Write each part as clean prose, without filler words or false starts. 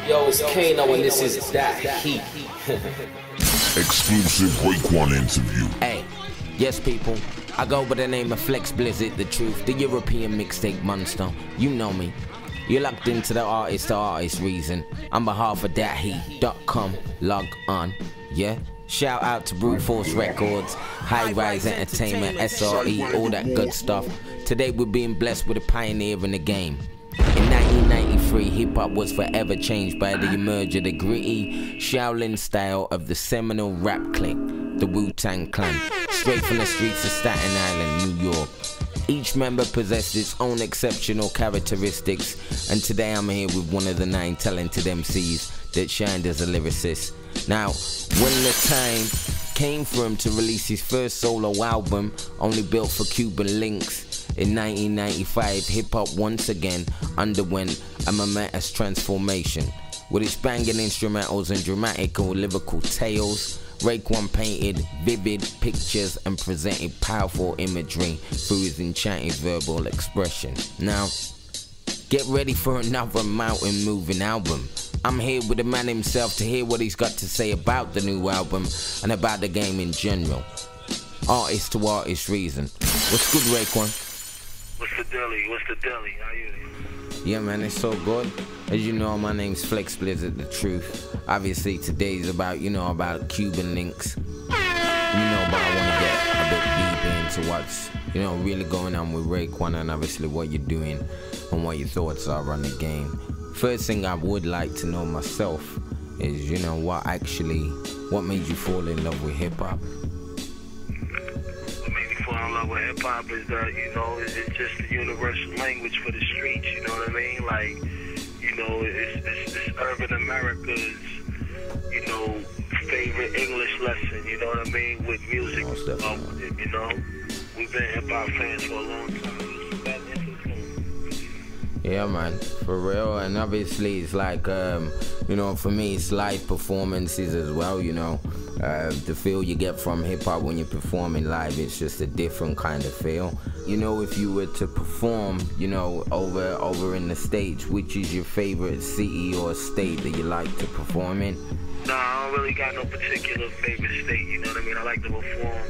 Yo, it's Kano and this is DatHeat. Exclusive Raekwon interview. Hey, yes people, I go by the name of Flex Blizzard, the truth, the European mixtape monster. You know me. You're locked into the artist reason. On behalf of DatHeat.com, log on, yeah? Shout out to Brute Force Records, Highrise Entertainment, SRE, all that good stuff. Today we're being blessed with a pioneer in the game. In 1993, hip-hop was forever changed by the emerge of the gritty Shaolin style of the seminal rap clique, the Wu-Tang Clan, straight from the streets of Staten Island, New York. Each member possessed its own exceptional characteristics, and today I'm here with one of the 9 talented MCs that shined as a lyricist. Now, when the time came for him to release his first solo album, only built for Cuban links, in 1995, hip-hop once again underwent a momentous transformation. With its banging instrumentals and dramatic or lyrical tales, Raekwon painted vivid pictures and presented powerful imagery through his enchanting verbal expression. Now, get ready for another mountain-moving album. I'm here with the man himself to hear what he's got to say about the new album and about the game in general. Artist to artist reason. What's good, Raekwon? What's the dilly? What's the dilly? How you? Yeah, man, it's so good. As you know, my name's Flex Blizzard, the truth. Obviously, today's about, about Cuban links. But I want to get a bit deeper into what's, really going on with Raekwon and obviously what you're doing and what your thoughts are on the game. First thing I would like to know myself is, what made you fall in love with hip-hop? Fall in love with hip-hop is that, it's just the universal language for the streets, you know what I mean? Like, it's urban America's, favorite English lesson, you know what I mean, with music. We've been hip-hop fans for a long time. Yeah, man, for real. And obviously it's like, for me it's live performances as well, the feel you get from hip-hop when you're performing live, it's just a different kind of feel. If you were to perform, over in the States, which is your favorite city or state that you like to perform in? No, I don't really got no particular favorite state, you know what I mean? I like to perform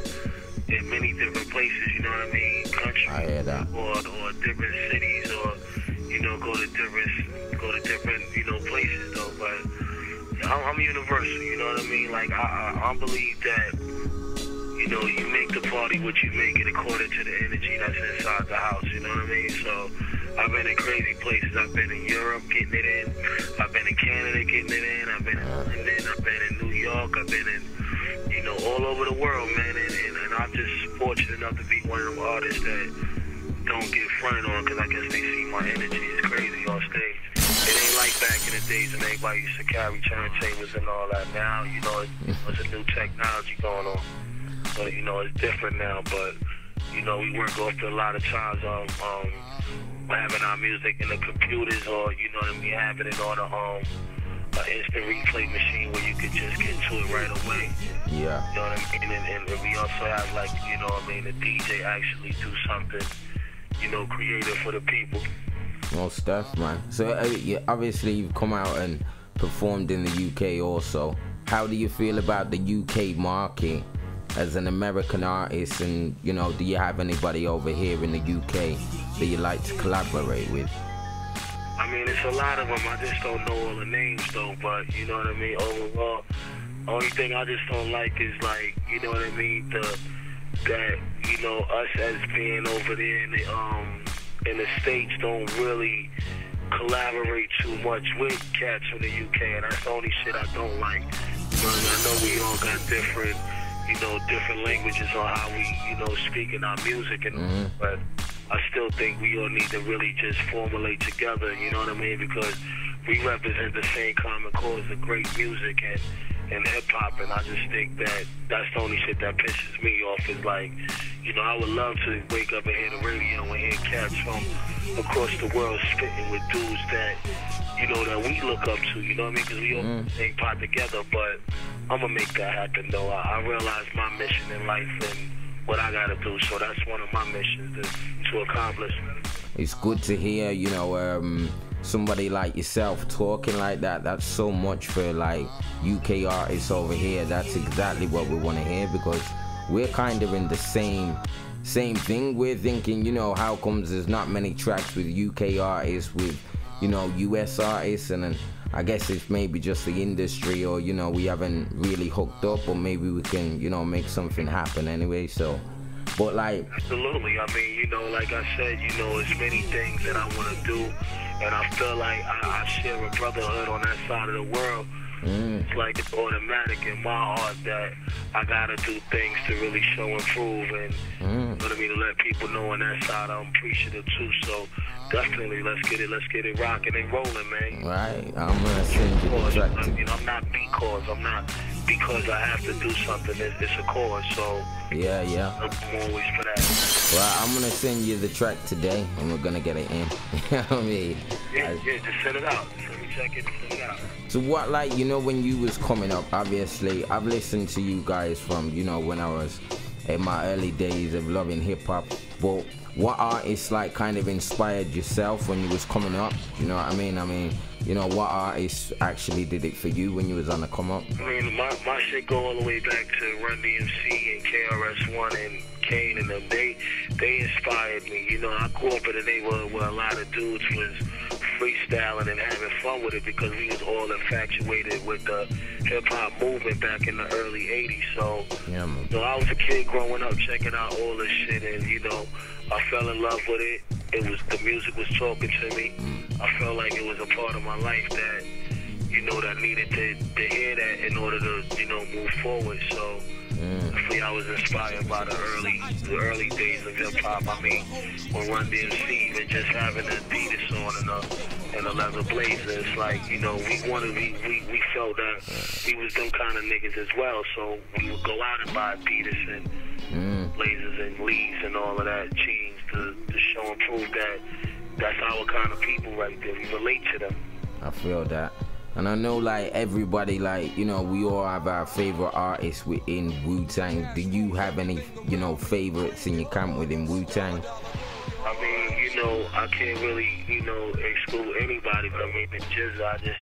in many different places, you know what I mean? Country, I hear that. Or different cities, or go to different, places though. But I'm universal, you know what I mean? Like I believe that, you make the party what you make it according to the energy that's inside the house, you know what I mean? So I've been in crazy places. I've been in Europe getting it in. I've been in Canada getting it in. I've been in London. I've been in New York. I've been in, all over the world, man. And I'm just fortunate enough to be one of them artists that don't get fronted on, because I guess they see my energy is crazy on stage. It ain't like back in the days when everybody used to carry turntables and all that. Now, it's a new technology going on. So, it's different now. But, we work off a lot of times having our music in the computers, or, having it on an instant replay machine where you could just get to it right away. Yeah. You know what I mean? And we also have, the DJ actually do something, creative for the people. Most stuff, man. So obviously you've come out and performed in the UK also. How do you feel about the UK market as an American artist, and do you have anybody over here in the UK that you like to collaborate with? I mean, it's a lot of them. I just don't know all the names though, but you know what I mean? Overall, only thing I just don't like is that us as being over there in the States don't really collaborate too much with cats from the UK, and that's the only shit I don't like. I know we all got different, different languages on how we, speak in our music, and but I still think we all need to really just formulate together, you know what I mean? Because we represent the same common cause of great music and hip-hop, and I just think that that's the only shit that pisses me off is like, I would love to wake up and hear the radio and hear cats from across the world spitting with dudes that, that we look up to, you know what I mean? Because we all in the same pot together, but I'm going to make that happen, though. I realize my mission in life and what I got to do, so that's one of my missions to accomplish. It's good to hear, somebody like yourself talking like that, that's so much for like UK artists over here. That's exactly what we want to hear, because we're kind of in the same thing. We're thinking, you know, how comes there's not many tracks with UK artists, with, you know, US artists? And then I guess it's maybe just the industry, or, you know, we haven't really hooked up, or maybe we can, you know, make something happen anyway. So, but like, absolutely. I mean, you know, like I said, you know, there's many things that I want to do, and I feel like I share a brotherhood on that side of the world. It's like it's automatic in my heart that I gotta do things to really show and prove, and you know what I mean, to let people know on that side I'm appreciative too. So definitely, let's get it rocking and rolling, man. Right, I'm gonna send you the track. You know, I'm not because I have to do something. It's a cause. So yeah, I'm always for that. Well, I'm gonna send you the track today, and we're gonna get it in. You know what I mean? Yeah, just send it out. Let me check it and send it out. So what, like, you know, when you was coming up, obviously, I've listened to you guys from, you know, when I was in my early days of loving hip-hop, but what artists, like, kind of inspired yourself when you was coming up? You know what I mean? I mean, you know, what artists actually did it for you when you was on the come up? I mean, my shit go all the way back to Run DMC and KRS-One and Kane and them. They inspired me. You know, I grew up in a neighborhood where a lot of dudes was freestyling and having fun with it, because we was all infatuated with the hip-hop movement back in the early 80s. So, yeah, you know, I was a kid growing up checking out all this shit, and, you know, I fell in love with it. The music was talking to me. I felt like it was a part of my life that, you know, that needed to hear that in order to, you know, move forward. So definitely I was inspired by the early days of hip hop. I mean, when Run DMC, even just having the Adidas on and a leather blazer, it's like, you know, we felt that we was them kind of niggas as well. So we would go out and buy Adidas and blazers and Lees and all of that, jeans, to show and prove that that's our kind of people right there. We relate to them. I feel that. And I know, like, everybody, like, you know, we all have our favorite artists within Wu-Tang. Do you have any, you know, favorites in your camp within Wu-Tang? I mean, you know, I can't really, you know, exclude anybody, but I mean, the Jizz, I just